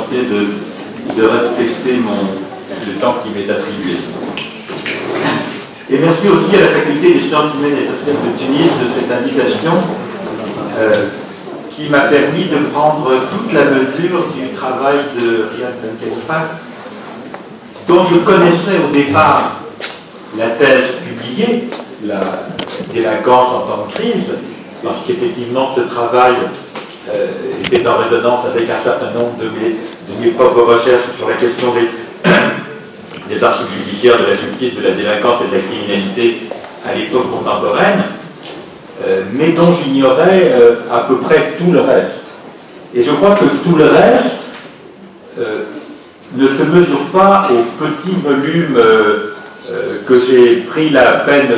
tenter de respecter le temps qui m'est attribué. Et merci aussi à la Faculté des sciences humaines et sociales de Tunis de cette invitation qui m'a permis de prendre toute la mesure du travail de Riyad Ben Khalifa, dont je connaissais au départ la thèse publiée, la délinquance en temps de crise, parce qu'effectivement ce travail était en résonance avec un certain nombre de mes propres recherches sur la question des archives judiciaires, de la justice, de la délinquance et de la criminalité à l'époque contemporaine, mais dont j'ignorais à peu près tout le reste. Et je crois que tout le reste ne se mesure pas au petit volume que j'ai pris la peine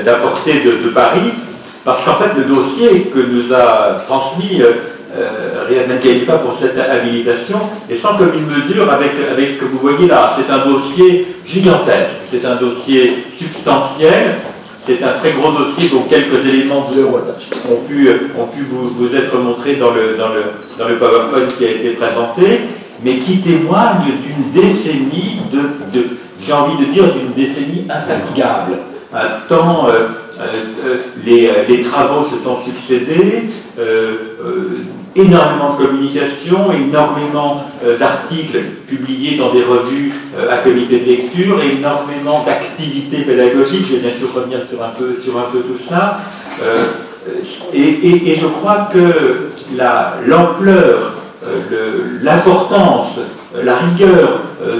d'apporter de Paris, parce qu'en fait le dossier que nous a transmis Riyad Ben Khalifa pour cette habilitation est sans commune mesure avec ce que vous voyez là. C'est un dossier gigantesque, c'est un dossier substantiel, c'est un très gros dossier dont quelques éléments ont pu vous être montrés dans le PowerPoint qui a été présenté, mais qui témoigne d'une décennie j'ai envie de dire d'une décennie infatigable. Un temps, les travaux se sont succédés, énormément de communication, énormément d'articles publiés dans des revues à comité de lecture, énormément d'activités pédagogiques. Je vais bien sûr revenir sur un peu tout ça. Et je crois que l'ampleur, l'importance, la rigueur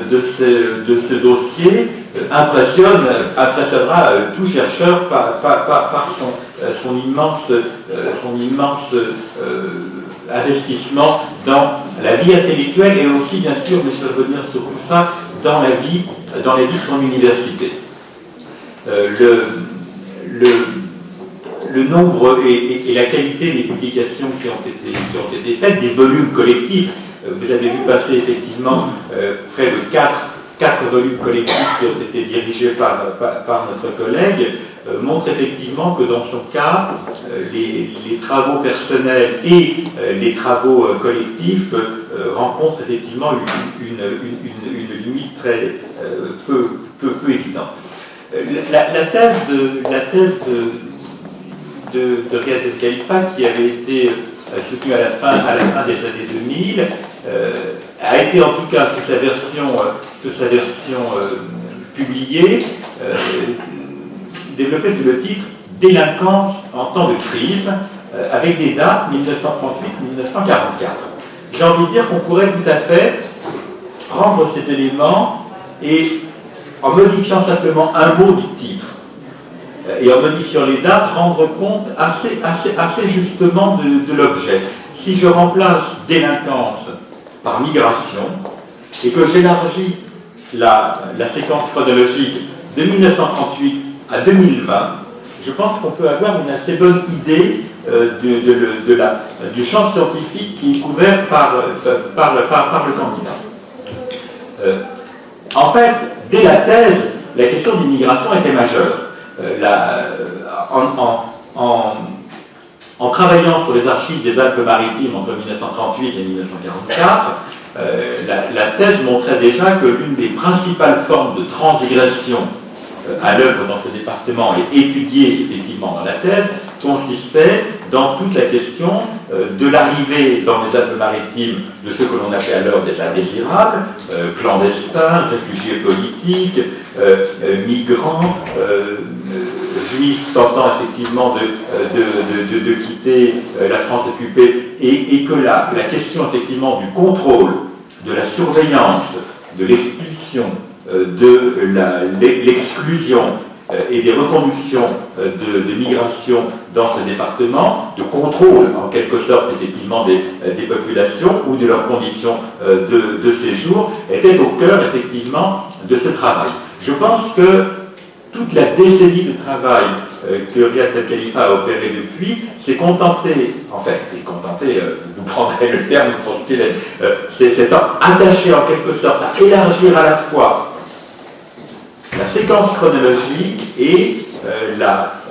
de ce dossier impressionnera tout chercheur par son immense investissement dans la vie intellectuelle et aussi, bien sûr, mais je vais revenir sur tout ça, dans la vie de son université. Le nombre et la qualité des publications qui ont été faites, des volumes collectifs, vous avez vu passer effectivement près de 4 volumes collectifs qui ont été dirigés par notre collègue, montre effectivement que dans son cas, les travaux personnels et les travaux collectifs rencontrent effectivement une limite très peu évidente. La thèse de Riyad Ben Khalifa, qui avait été soutenue à la fin des années 2000, a été en tout cas sous sa version publiée, développée sous le titre « Délinquance en temps de crise », avec des dates 1938-1944. J'ai envie de dire qu'on pourrait tout à fait prendre ces éléments et, en modifiant simplement un mot du titre, et en modifiant les dates, rendre compte assez justement de l'objet. Si je remplace délinquance par migration et que j'élargis la séquence chronologique de 1938 à 2020, je pense qu'on peut avoir une assez bonne idée du champ scientifique qui est couvert par le candidat. En fait, dès la thèse, la question d'immigration était majeure. En travaillant sur les archives des Alpes-Maritimes entre 1938 et 1944, la thèse montrait déjà que l'une des principales formes de transgression à l'œuvre dans ce département et étudiée effectivement dans la thèse consistait dans toute la question de l'arrivée dans les Alpes-Maritimes de ce que l'on appelait alors des indésirables, clandestins, réfugiés politiques, migrants, juifs tentant effectivement de quitter la France occupée, et que la question effectivement du contrôle, de la surveillance, de l'expulsion, de l'exclusion et des reconductions de migration dans ce département, de contrôle en quelque sorte effectivement des populations ou de leurs conditions de séjour, était au cœur effectivement de ce travail. Je pense que toute la décennie de travail que Riyad Ben Khalifa a opéré depuis s'est contenté, vous prendrez le terme pour ce qu'il est, c'est attaché en quelque sorte à élargir à la fois la séquence chronologique et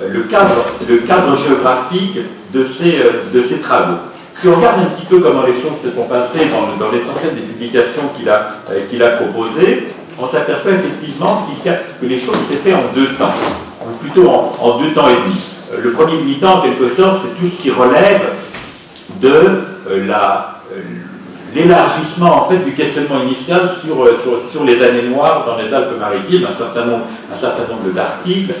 le cadre géographique de ces travaux. Si on regarde un petit peu comment les choses se sont passées dans l'essentiel des publications qu'il a proposées, on s'aperçoit effectivement que les choses s'est fait en 2 temps, ou plutôt en 2 temps et demi. Le premier demi-temps, en quelque sorte, c'est tout ce qui relève de l'élargissement en fait, du questionnement initial sur les années noires dans les Alpes-Maritimes. Un certain nombre d'articles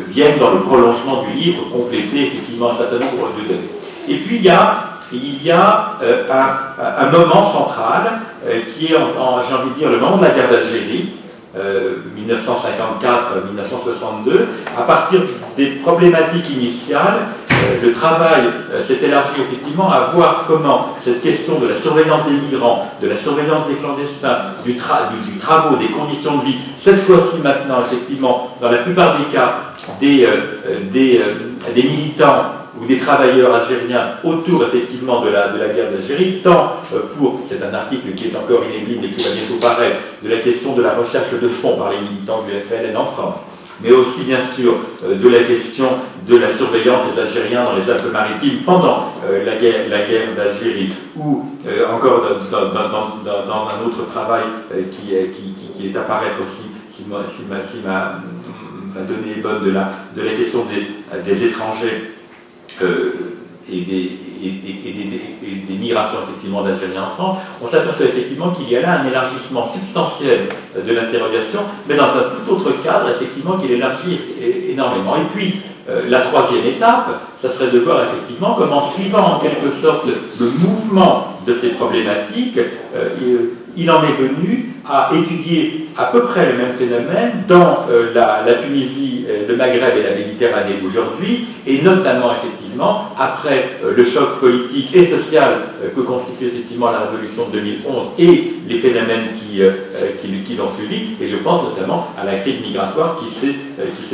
viennent dans le prolongement du livre compléter effectivement un certain nombre de données. Et puis il y a un moment central qui est, j'ai envie de dire, le moment de la guerre d'Algérie, 1954-1962. À partir des problématiques initiales, le travail s'est élargi effectivement à voir comment cette question de la surveillance des migrants, de la surveillance des clandestins, du travaux, des conditions de vie, cette fois-ci maintenant effectivement, dans la plupart des cas, des militants ou des travailleurs algériens autour effectivement de la guerre d'Algérie, tant pour, c'est un article qui est encore inédit mais qui va bientôt paraître, de la question de la recherche de fonds par les militants du FLN en France, mais aussi bien sûr de la question de la surveillance des Algériens dans les Alpes-Maritimes pendant la guerre d'Algérie, ou encore dans un autre travail qui est à paraître aussi, si ma donnée est bonne, de la question des étrangers et des migrations effectivement d'Algériens en France, on s'aperçoit effectivement qu'il y a là un élargissement substantiel de l'interrogation, mais dans un tout autre cadre, effectivement, qu'il élargit énormément. Et puis, la troisième étape, ça serait de voir effectivement comment, suivant en quelque sorte le mouvement de ces problématiques, il en est venu à étudier à peu près le même phénomène dans la Tunisie, le Maghreb et la Méditerranée d'aujourd'hui, et notamment effectivement après le choc politique et social que constitue effectivement la révolution de 2011 et les phénomènes qui l'ont suivi, et je pense notamment à la crise migratoire qui s'est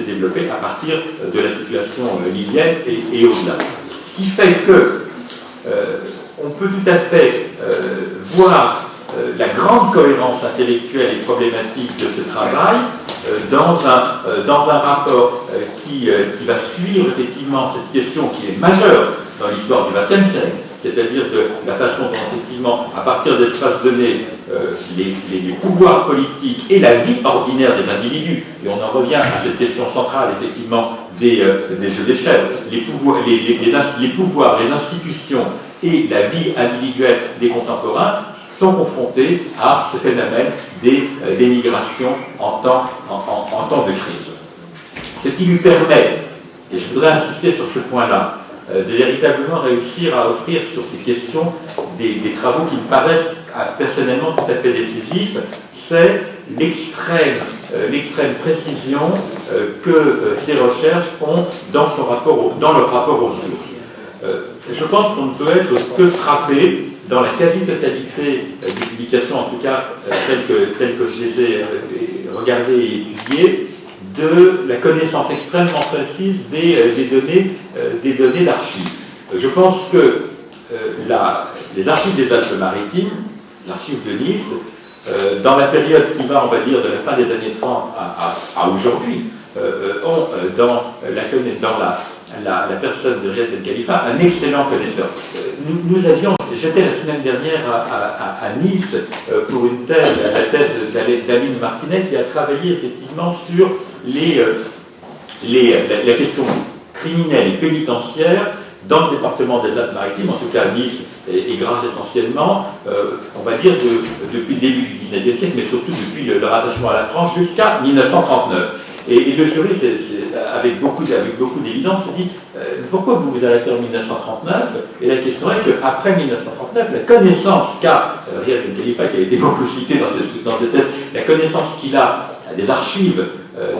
développée à partir de la situation libyenne et au-delà. Ce qui fait que on peut tout à fait voir la grande cohérence intellectuelle et problématique de ce travail dans un rapport qui va suivre effectivement cette question qui est majeure dans l'histoire du XXe siècle, c'est-à-dire de la façon dont effectivement, à partir d'espaces donnés, les pouvoirs politiques et la vie ordinaire des individus, et on en revient à cette question centrale effectivement des jeux d'échelle, les pouvoirs, les institutions et la vie individuelle des contemporains sont confrontés à ce phénomène des migrations en temps de crise. Ce qui lui permet, et je voudrais insister sur ce point-là, de véritablement réussir à offrir sur ces questions des travaux qui me paraissent personnellement tout à fait décisifs, c'est l'extrême précision que ces recherches ont dans leur rapport aux sources. Je pense qu'on ne peut être que frappé dans la quasi-totalité des publications, en tout cas telles que je les ai regardées et étudiées, de la connaissance extrêmement précise des données d'archives. Je pense que les archives des Alpes-Maritimes, l'archive de Nice, dans la période qui va, on va dire, de la fin des années 30 à aujourd'hui, ont dans la personne de Riyad El Khalifa un excellent connaisseur. J'étais la semaine dernière à Nice pour une thèse, la thèse d'Aline Martinet, qui a travaillé effectivement sur la question criminelle et pénitentiaire dans le département des Alpes-Maritimes, en tout cas à Nice et Grasse essentiellement, on va dire depuis le début du XIXe siècle, mais surtout depuis le rattachement à la France jusqu'à 1939. Et le jury, avec beaucoup d'évidence, se dit pourquoi vous vous arrêtez en 1939? Et la question est qu'après 1939, la connaissance qu'a Riyad El Khalifa, qui a été beaucoup cité dans ce texte, la connaissance qu'il a des archives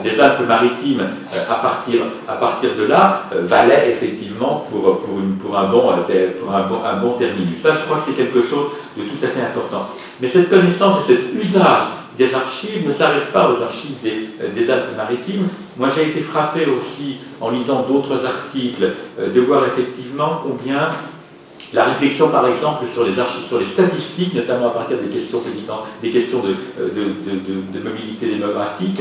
des Alpes-Maritimes à partir de là, valait effectivement pour un bon terminus. Ça, je crois que c'est quelque chose de tout à fait important. Mais cette connaissance et cet usage des archives ne s'arrêtent pas aux archives des Alpes-Maritimes. Moi, j'ai été frappé aussi, en lisant d'autres articles, de voir effectivement combien la réflexion, par exemple, sur les archives, sur les statistiques, notamment à partir des questions de mobilité démographique,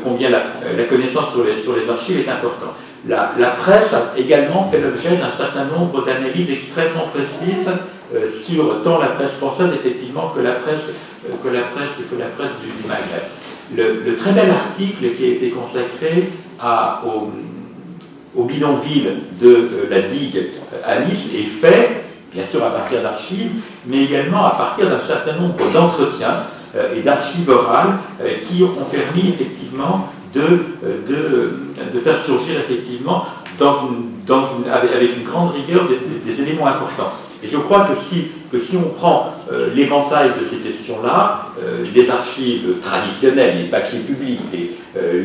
combien la connaissance sur les archives est importante. La presse a également fait l'objet d'un certain nombre d'analyses extrêmement précises sur tant la presse française, effectivement, que la presse du Maghreb. Le très bel article qui a été consacré au bidonville de la digue à Nice est fait, bien sûr à partir d'archives, mais également à partir d'un certain nombre d'entretiens et d'archives orales qui ont permis effectivement de faire surgir effectivement avec une grande rigueur des éléments importants. Et je crois que si on prend l'éventail de ces questions-là, les archives traditionnelles, les papiers publics,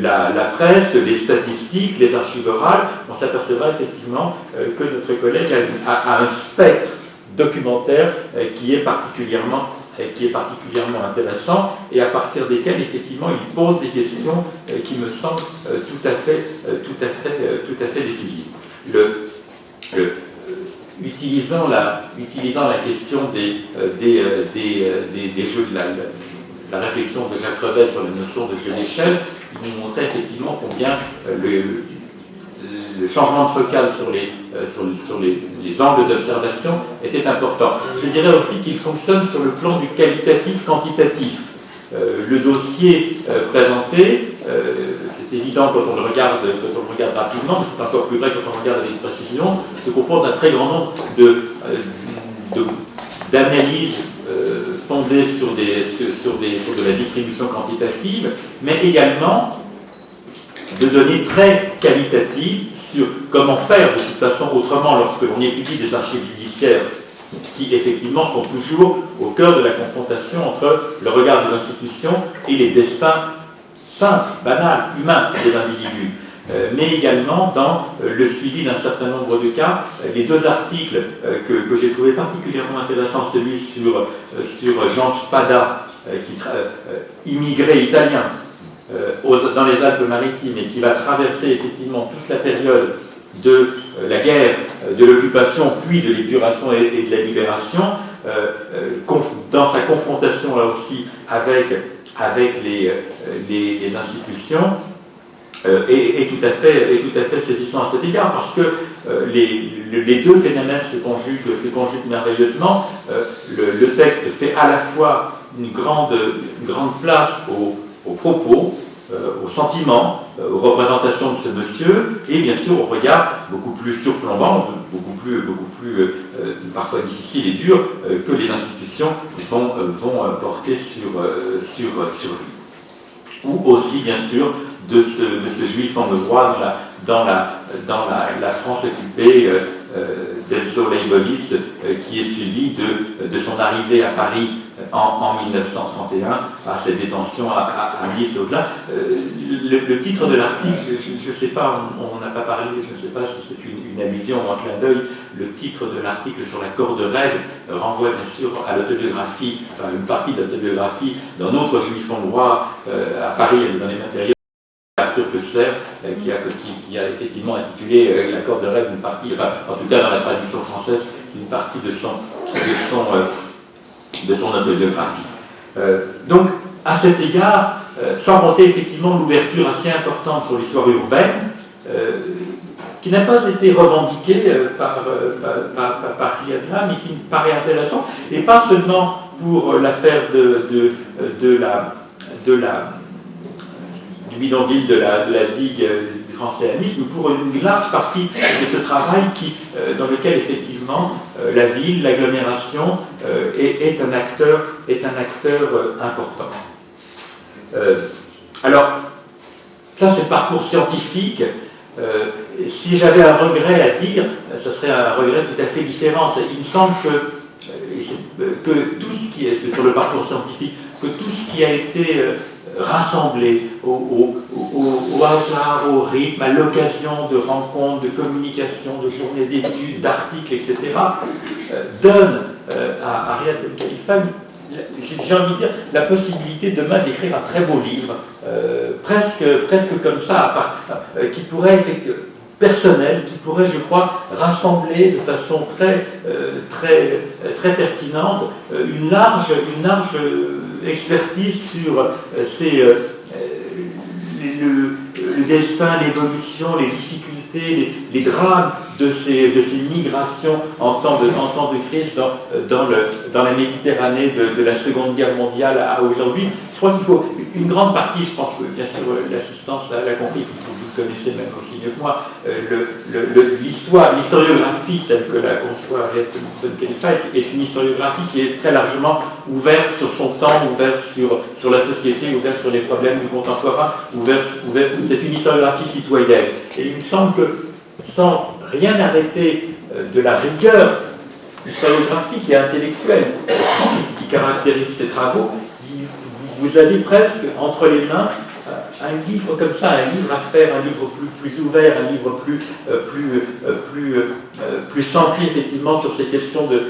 la presse, les statistiques, les archives orales, on s'apercevra effectivement que notre collègue a un spectre documentaire qui est particulièrement intéressant et à partir desquels effectivement il pose des questions qui me semblent tout à fait décisives. Utilisant la question des jeux, la réflexion de Jacques Revel sur la notion de jeu d'échelle, il nous montrait effectivement combien le changement de focale sur les angles d'observation était important. Je dirais aussi qu'il fonctionne sur le plan du qualitatif-quantitatif. Le dossier présenté, c'est évident quand on le regarde rapidement, mais c'est encore plus vrai quand on le regarde avec précision, se compose d'un très grand nombre d'analyses fondées sur de la distribution quantitative, mais également de données très qualitatives sur comment faire de toute façon autrement lorsque l'on étudie des archives judiciaires qui effectivement sont toujours au cœur de la confrontation entre le regard des institutions et les destins simples, banals, humains des individus. Mais également dans le suivi d'un certain nombre de cas. Les deux articles que j'ai trouvé particulièrement intéressants, celui sur Jean Spada, immigré italien, dans les Alpes-Maritimes et qui va traverser effectivement toute la période de la guerre, de l'occupation, puis de l'épuration et de la libération, dans sa confrontation là aussi avec les institutions, est tout à fait saisissant à cet égard, parce que les deux phénomènes se conjuguent merveilleusement. Le texte fait à la fois une grande place aux propos, aux sentiments, aux représentations de ce monsieur, et bien sûr au regard beaucoup plus surplombant, beaucoup plus parfois difficile et dur que les institutions vont porter sur lui. Ou aussi bien sûr de ce juif en droit dans la France occupée d'Elso Leibovitz, qui est suivi de son arrivée à Paris en 1931, à cette détention à Nice et au-delà. Le titre de l'article, je ne sais pas, on n'a pas parlé, je ne sais pas si c'est une allusion ou un clin d'œil, le titre de l'article sur la corde raide renvoie bien sûr à l'autobiographie, enfin une partie de l'autobiographie d'un autre juif hongrois à Paris dans les mêmes périodes, Arthur Koestler, qui a effectivement intitulé la corde raide une partie, enfin en tout cas dans la traduction française, une partie de son autobiographie. Donc, à cet égard, sans compter effectivement l'ouverture assez importante sur l'histoire urbaine, qui n'a pas été revendiquée par Riadra, mais qui me paraît intéressante, et pas seulement pour l'affaire du bidonville de la digue du Français à Nice, mais pour une large partie de ce travail dans lequel effectivement la ville, l'agglomération est un acteur important. Alors, ça c'est le parcours scientifique. Si j'avais un regret à dire, ce serait un regret tout à fait différent. Il me semble que tout ce qui est sur le parcours scientifique, que tout ce qui a été rassemblé au hasard, au rythme, à l'occasion de rencontres, de communications, de journées d'études, d'articles, etc., donne à Riad Ben Khalifa, j'ai envie de dire, la possibilité demain d'écrire un très beau livre, presque comme ça, qui pourrait personnelle qui pourrait, je crois, rassembler de façon très pertinente une large expertise sur le destin, l'évolution, les difficultés, les drames de ces migrations en temps de crise dans la Méditerranée de la Seconde Guerre mondiale à aujourd'hui. Je crois qu'il faut une grande partie, je pense que bien sûr l'assistance l'a compris, vous connaissez même aussi mieux que moi, l'historiographie telle que la conçoit Ariette Khalifa est une historiographie qui est très largement ouverte sur son temps, ouverte sur la société, ouverte sur les problèmes du contemporain, c'est une historiographie citoyenne. Et il me semble que sans rien arrêter de la rigueur historiographique et intellectuelle qui caractérise ces travaux, vous avez presque entre les mains un livre comme ça, un livre à faire, un livre plus ouvert, un livre plus centré effectivement sur ces questions de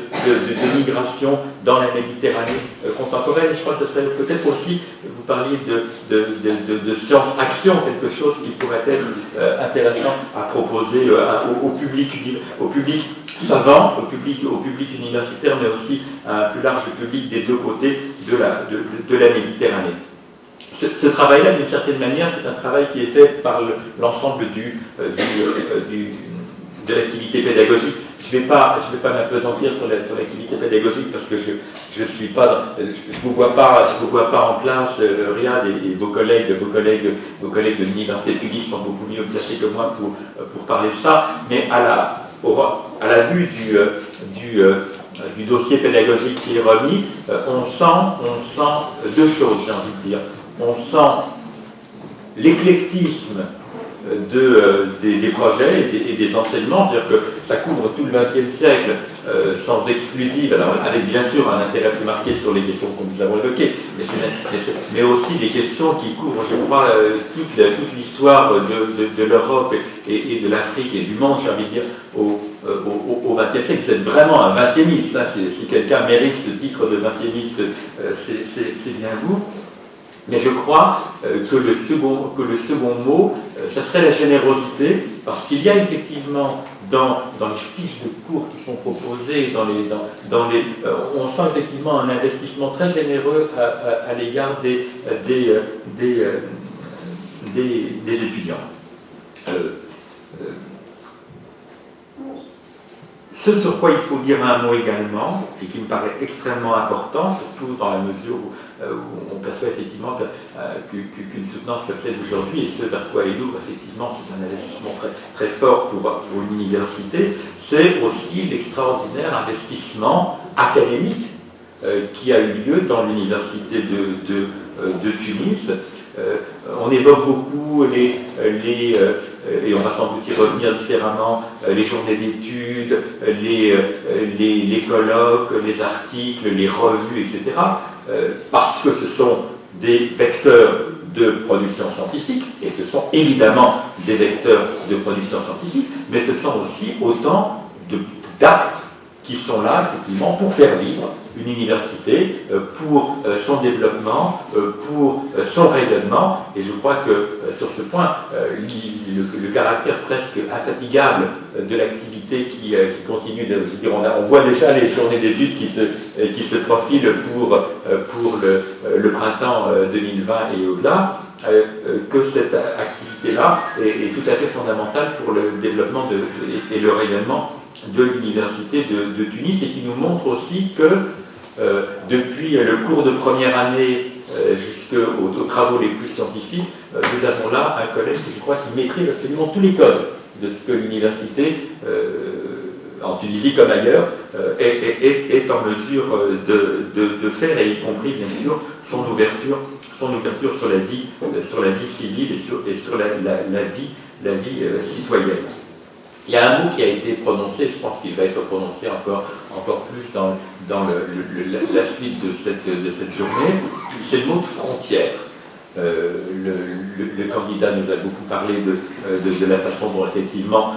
migration dans la Méditerranée contemporaine. Je crois que ce serait peut-être aussi, vous parliez de science-action, quelque chose qui pourrait être intéressant à proposer au public savant, au public universitaire, mais aussi à un plus large public des deux côtés de la Méditerranée. Ce travail-là, d'une certaine manière, c'est un travail qui est fait par l'ensemble de l'activité pédagogique. Je ne vais pas m'appesantir sur l'activité pédagogique parce que je vous vois pas en classe, Riyad, et vos collègues de l'université de Tunis sont beaucoup mieux placés que moi pour parler de ça, mais à la vue du dossier pédagogique qui est remis, on sent deux choses, j'ai envie de dire. On sent l'éclectisme des projets et des enseignements, c'est-à-dire que ça couvre tout le XXe siècle sans exclusive, alors avec bien sûr un intérêt plus marqué sur les questions que nous avons évoquées, mais aussi des questions qui couvrent, je crois, toute l'histoire de l'Europe et de l'Afrique et du monde, j'ai envie de dire, au XXe siècle. Vous êtes vraiment un XXiémiste, hein, si quelqu'un mérite ce titre de XXiémiste, c'est bien vous. Mais je crois que le second mot, ça serait la générosité, parce qu'il y a effectivement dans les fiches de cours qui sont proposées, on sent effectivement un investissement très généreux à l'égard des étudiants. Ce sur quoi il faut dire un mot également, et qui me paraît extrêmement important, surtout dans la mesure où on perçoit effectivement qu'une soutenance comme celle d'aujourd'hui, et ce vers quoi il ouvre, effectivement, c'est un investissement très, très fort pour l'université, c'est aussi l'extraordinaire investissement académique qui a eu lieu dans l'université de Tunis. On évoque beaucoup et on va sans doute y revenir différemment, les journées d'études, les colloques, les articles, les revues, etc. Parce que ce sont des vecteurs de production scientifique, et ce sont évidemment des vecteurs de production scientifique, mais ce sont aussi autant d'actes qui sont là, effectivement, pour faire vivre une université, pour son développement, pour son rayonnement. Et je crois que sur ce point, le caractère presque infatigable de l'activité qui continue, on voit déjà les journées d'études qui se profilent pour le printemps 2020 et au-delà, que cette activité-là est tout à fait fondamentale pour le développement et le rayonnement de l'université de Tunis, et qui nous montre aussi que depuis le cours de première année jusqu'aux travaux les plus scientifiques, nous avons là un collège qui, je crois, qui maîtrise absolument tous les codes de ce que l'université, en Tunisie comme ailleurs, est en mesure de faire, et y compris bien sûr son ouverture sur la vie civile et sur la vie citoyenne. Il y a un mot qui a été prononcé, je pense qu'il va être prononcé encore plus dans la suite de cette journée, c'est le mot de frontière. Le candidat nous a beaucoup parlé de la façon dont effectivement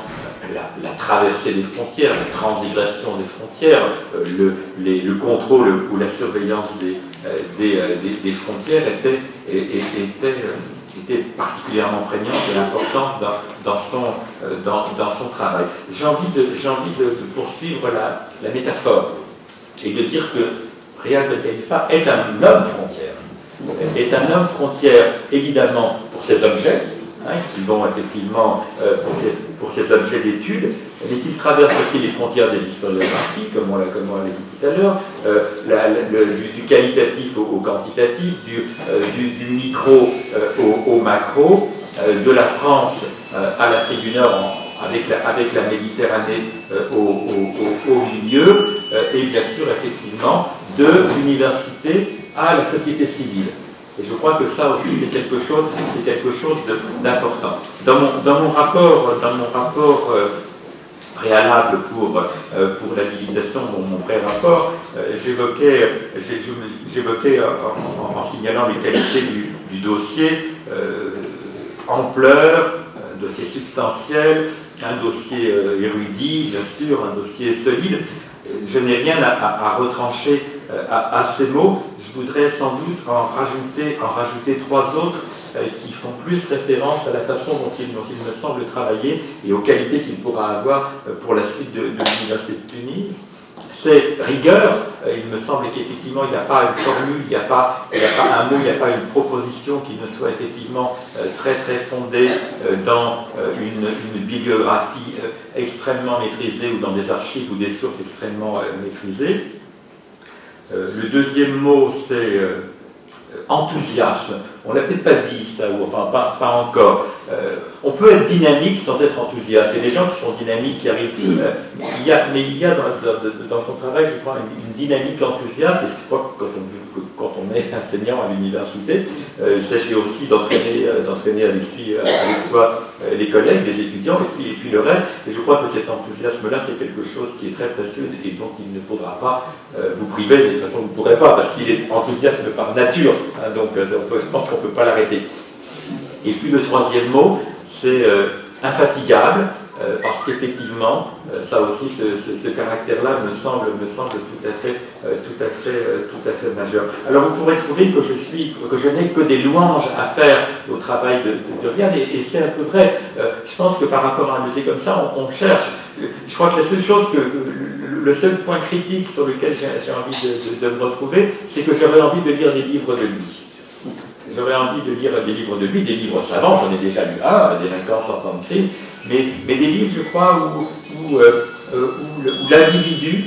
la traversée des frontières, la transigression des frontières, le contrôle ou la surveillance des frontières était était particulièrement prégnante et importante dans son travail. J'ai envie de poursuivre la métaphore et de dire que Riad Ben Khalifa est un homme frontière. Est un homme frontière, évidemment, pour ses objets, qui vont effectivement pour ces objets d'étude, mais qui traverse aussi les frontières des historiographies, comme on l'a dit tout à l'heure, du qualitatif au quantitatif, du micro au macro, de la France à l'Afrique du Nord avec la Méditerranée au milieu, et bien sûr effectivement de l'université à la société civile. Et je crois que ça aussi c'est quelque chose d'important. Dans mon rapport préalable pour l'habilitation, mon pré-rapport, j'évoquais en signalant les qualités du dossier, ampleur, dossier substantiel, un dossier érudit, bien sûr, un dossier solide. Je n'ai rien à retrancher à ces mots. Je voudrais sans doute en rajouter trois autres qui font plus référence à la façon dont il me semble travailler et aux qualités qu'il pourra avoir pour la suite de l'Université de Tunis. C'est rigueur. Il me semble qu'effectivement, il n'y a pas une formule, il n'y a pas un mot, il n'y a pas une proposition qui ne soit effectivement très très fondée dans une bibliographie extrêmement maîtrisée ou dans des archives ou des sources extrêmement maîtrisées. Le deuxième mot, c'est enthousiasme. On ne l'a peut-être pas dit, ça, ou enfin pas encore. On peut être dynamique sans être enthousiaste. Il y a des gens qui sont dynamiques, qui arrivent. Mais il y a dans son travail, je crois, une dynamique enthousiaste. Et je crois que quand on est enseignant à l'université, il s'agit aussi d'entraîner avec soi les collègues, les étudiants, et puis le reste. Et je crois que cet enthousiasme-là, c'est quelque chose qui est très précieux et dont il ne faudra pas vous priver. De toute façon, vous ne pourrez pas, parce qu'il est enthousiasme par nature. Donc, je pense qu'on ne peut pas l'arrêter. Et puis le troisième mot, c'est infatigable, parce qu'effectivement, ça aussi, ce caractère-là me semble tout à fait majeur. Alors vous pourrez trouver que je n'ai que des louanges à faire au travail de Riad, et c'est un peu vrai. Je pense que par rapport à un musée comme ça, on cherche. Je crois que la seule chose le seul point critique sur lequel j'ai envie de me retrouver, c'est que j'aurais envie de lire des livres de lui. J'aurais envie de lire des livres de lui, des livres savants, j'en ai déjà lu un, Délinquance en temps de crime, mais des livres, je crois, où l'individu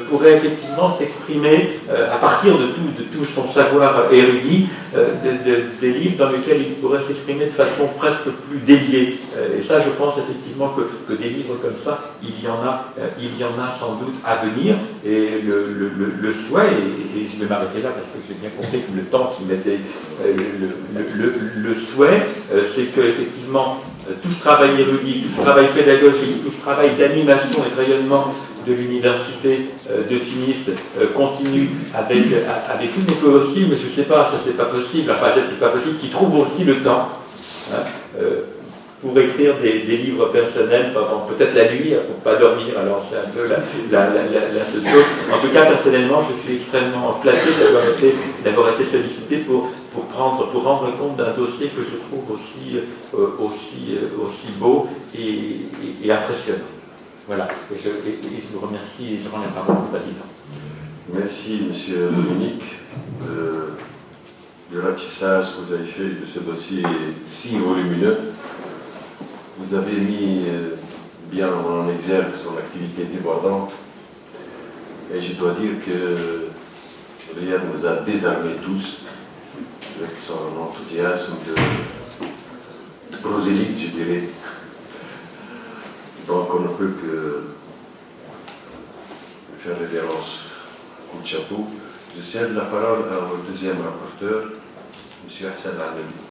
pourrait effectivement s'exprimer à partir de tout son savoir érudit, des livres dans lesquels il pourrait s'exprimer de façon presque plus déliée. Et ça, je pense effectivement que des livres comme ça, il y en a sans doute à venir. Et le souhait, et je vais m'arrêter là parce que j'ai bien compris que le temps qui m'était le souhait, c'est qu'effectivement, tout ce travail érudit, tout ce travail pédagogique, tout ce travail d'animation et de rayonnement de l'université de Tunis continue avec une école aussi, mais je ne sais pas, ça c'est pas possible, enfin c'est pas possible, qui trouve aussi le temps pour écrire des livres personnels, peut-être la nuit, pour ne pas dormir, alors c'est un peu la seule chose. En tout cas, personnellement, je suis extrêmement flatté d'avoir été sollicité pour rendre compte d'un dossier que je trouve aussi beau et impressionnant. Voilà, et je vous remercie et je rends la parole au président. Merci, monsieur Dominique, de l'affichage que vous avez fait de ce dossier si volumineux. Vous avez mis bien en exergue son activité débordante, et je dois dire que Riad nous a désarmés tous avec son enthousiasme de prosélyte, je dirais. Donc on ne peut que faire révérence. Coup de chapeau. Je cède la parole au deuxième rapporteur, M. Hassan Al-Nabi.